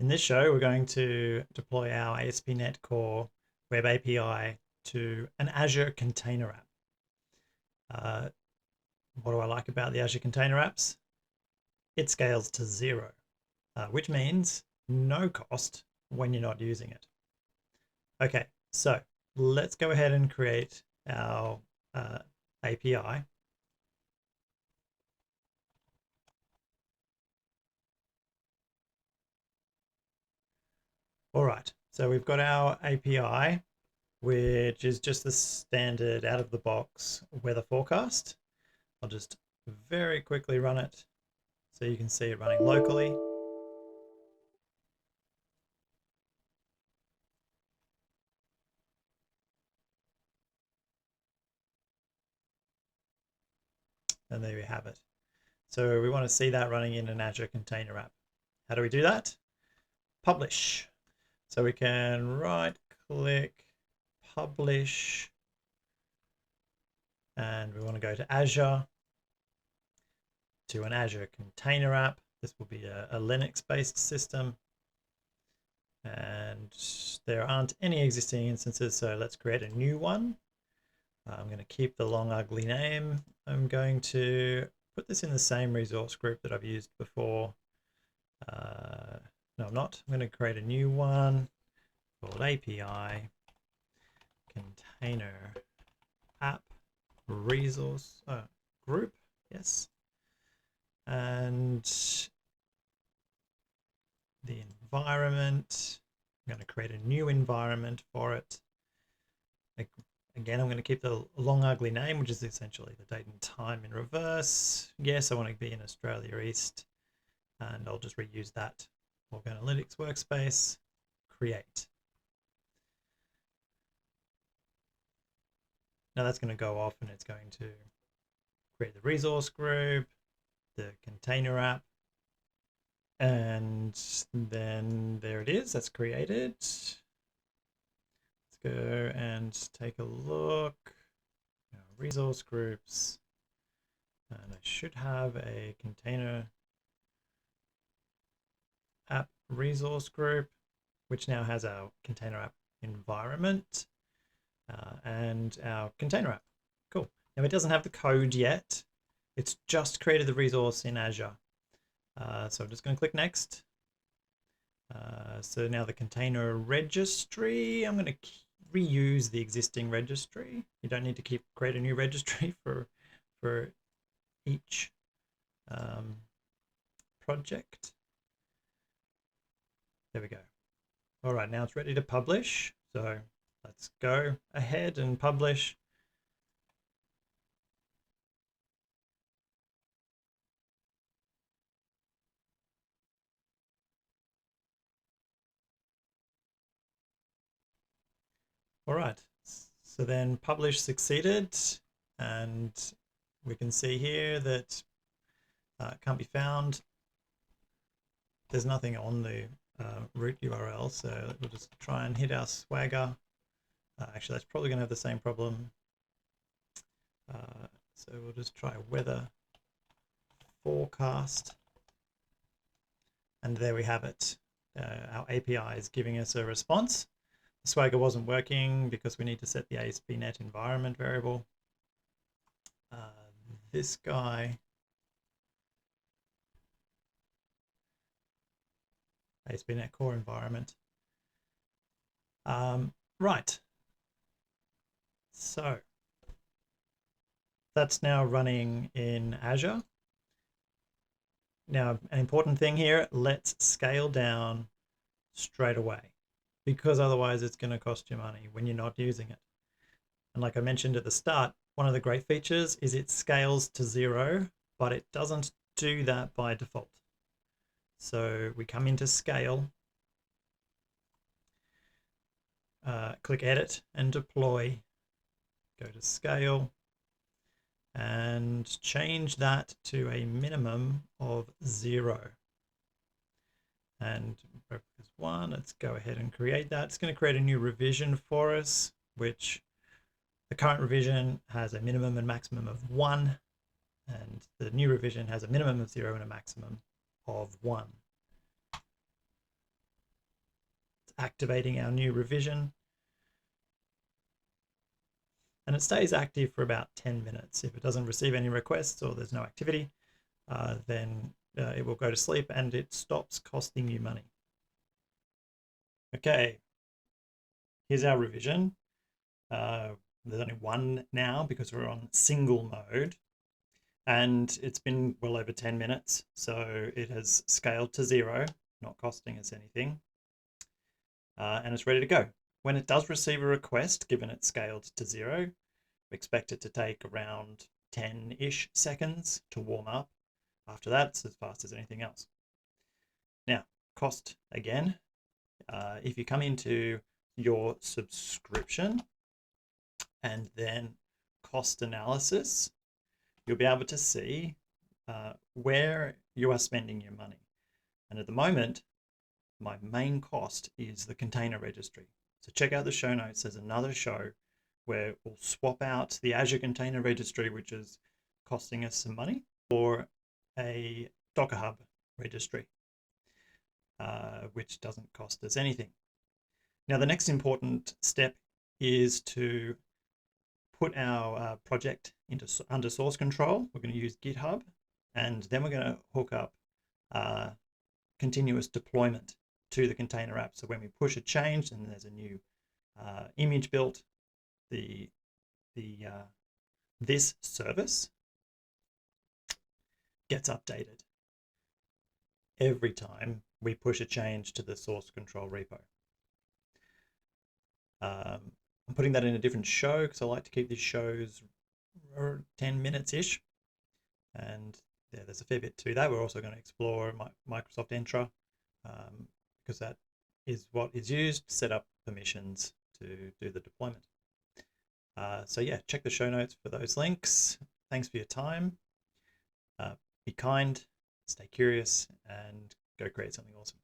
In this show, we're going to deploy our ASP.NET Core Web API to an Azure Container App. What do I like about the Azure Container Apps? It scales to zero, which means no cost when you're not using it. Okay, so let's go ahead and create our API. All right, so we've got our API, which is just the standard out of the box weather forecast. I'll just very quickly run it so you can see it running locally. And there we have it. So we want to see that running in an Azure Container App. How do we do that? Publish. So we can right click, publish, and we want to go to Azure, to an Azure Container App. This will be a Linux-based system, and there aren't any existing instances, so let's create a new one. I'm going to keep the long ugly name. I'm going to put this in the same resource group that I've used before. No, I'm not. I'm going to create a new one called API Container App Resource Group. Yes. And the environment, I'm going to create a new environment for it. Again, I'm going to keep the long ugly name, which is essentially the date and time in reverse. Yes, I want to be in Australia East, and I'll just reuse that. Org Analytics Workspace, create. Now that's going to go off and it's going to create the resource group, the container app, and then there it is, that's created. Let's go and take a look. Now, resource groups, and I should have a container app resource group, which now has our container app environment and our container app. Cool. Now it doesn't have the code yet. It's just created the resource in Azure. So I'm just going to click next. So now the container registry, I'm going to reuse the existing registry. You don't need to create a new registry for each project. There we go. All right, now it's ready to publish. So let's go ahead and publish. All right, so then publish succeeded, and we can see here that it can't be found. There's nothing on the root URL, so we'll just try and hit our Swagger. Actually, that's probably going to have the same problem. So we'll just try weather forecast. And there we have it. Our API is giving us a response. The Swagger wasn't working because we need to set the ASP.NET environment variable. This guy, ASP.NET Core environment. Right. So that's now running in Azure. Now, an important thing here, let's scale down straight away, because otherwise it's going to cost you money when you're not using it. And like I mentioned at the start, one of the great features is it scales to zero, but it doesn't do that by default. So we come into scale, click edit and deploy, go to scale, and change that to a minimum of 0. And is 1. Let's go ahead and create that. It's going to create a new revision for us, which the current revision has a minimum and maximum of 1, and the new revision has a minimum of 0 and a maximum of 1. activating our new revision. And it stays active for about 10 minutes. If it doesn't receive any requests or there's no activity, then it will go to sleep and it stops costing you money. Okay, here's our revision. There's only one now because we're on single mode, and it's been well over 10 minutes, so it has scaled to 0, not costing us anything, and it's ready to go. When it does receive a request, given it's scaled to 0, we expect it to take around 10-ish seconds to warm up. After that, it's as fast as anything else. Now, cost again. If you come into your subscription and then cost analysis, you'll be able to see where you are spending your money. And at the moment, my main cost is the container registry. So check out the show notes. There's another show where we'll swap out the Azure Container Registry, which is costing us some money, for a Docker Hub registry, which doesn't cost us anything. Now, the next important step is to put our project under source control. We're going to use GitHub, and then we're going to hook up continuous deployment to the container app. So when we push a change and there's a new image built, this service gets updated every time we push a change to the source control repo. I'm putting that in a different show because I like to keep these shows 10 minutes-ish. And yeah, there's a fair bit to that. We're also going to explore Microsoft Entra because that is what is used to set up permissions to do the deployment. So yeah, check the show notes for those links. Thanks for your time. Be kind, stay curious, and go create something awesome.